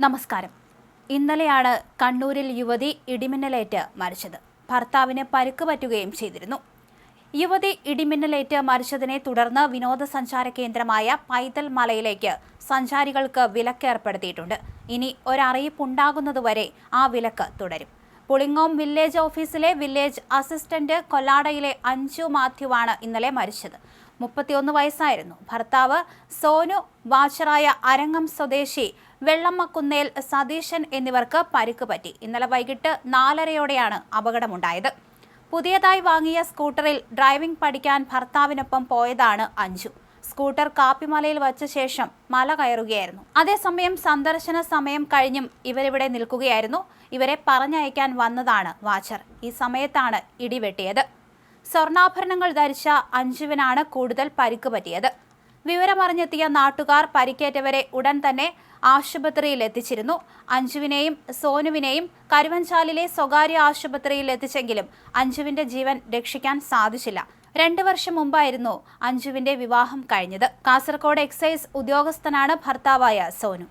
നമസ്കാരം. ഇന്നലെയാണ് കണ്ണൂരിൽ യുവതി ഇടിമിന്നലേറ്റ് മരിച്ചത്. ഭർത്താവിന് പരിക്ക് പറ്റുകയും ചെയ്തിരുന്നു. യുവതി ഇടിമിന്നലേറ്റ് മരിച്ചതിനെ തുടർന്ന് വിനോദസഞ്ചാര കേന്ദ്രമായ പൈതൽ മലയിലേക്ക് സഞ്ചാരികൾക്ക് വിലക്ക് ഏർപ്പെടുത്തിയിട്ടുണ്ട്. ഇനി ഒരറിയിപ്പുണ്ടാകുന്നതുവരെ ആ വിലക്ക് തുടരും. പുളിങ്ങോം വില്ലേജ് ഓഫീസിലെ വില്ലേജ് അസിസ്റ്റന്റ് കൊല്ലാടയിലെ അഞ്ജു മാത്യുവാണ് ഇന്നലെ മരിച്ചത്. 31 വയസ്സായിരുന്നു. ഭർത്താവ് സോനു, വാച്ചറായ അരങ്ങം സ്വദേശി വെള്ളമ്മക്കുന്നേൽ സതീശൻ എന്നിവർക്ക് പരിക്ക് പറ്റി. ഇന്നലെ വൈകിട്ട് 4:30-യോടെയാണ് അപകടമുണ്ടായത്. പുതിയതായി വാങ്ങിയ സ്കൂട്ടറിൽ ഡ്രൈവിംഗ് പഠിക്കാൻ ഭർത്താവിനൊപ്പം പോയതാണ് അഞ്ജു. സ്കൂട്ടർ കാപ്പിമലയിൽ വച്ച ശേഷം മല കയറുകയായിരുന്നു. അതേസമയം സന്ദർശന സമയം കഴിഞ്ഞും ഇവരിവിടെ നിൽക്കുകയായിരുന്നു. ഇവരെ പറഞ്ഞയക്കാൻ വന്നതാണ് വാച്ചർ. ഈ സമയത്താണ് ഇടിവെട്ടിയത്. സ്വർണ്ണാഭരണങ്ങൾ ധരിച്ച അഞ്ജുവിനാണ് കൂടുതൽ പരിക്ക് പറ്റിയത്. വിവരമറിഞ്ഞെത്തിയ നാട്ടുകാർ പരിക്കേറ്റവരെ ഉടൻ തന്നെ ആശുപത്രിയിൽ എത്തിച്ചിരുന്നു. അഞ്ജുവിനെയും സോനുവിനെയും കരുവഞ്ചാലിലെ സ്വകാര്യ ആശുപത്രിയിൽ എത്തിച്ചെങ്കിലും അഞ്ജുവിന്റെ ജീവൻ രക്ഷിക്കാൻ സാധിച്ചില്ല. 2 വർഷം മുമ്പായിരുന്നു അഞ്ജുവിന്റെ വിവാഹം കഴിഞ്ഞത്. കാസർഗോഡ് എക്സൈസ് ഉദ്യോഗസ്ഥനാണ് ഭർത്താവായ സോനു.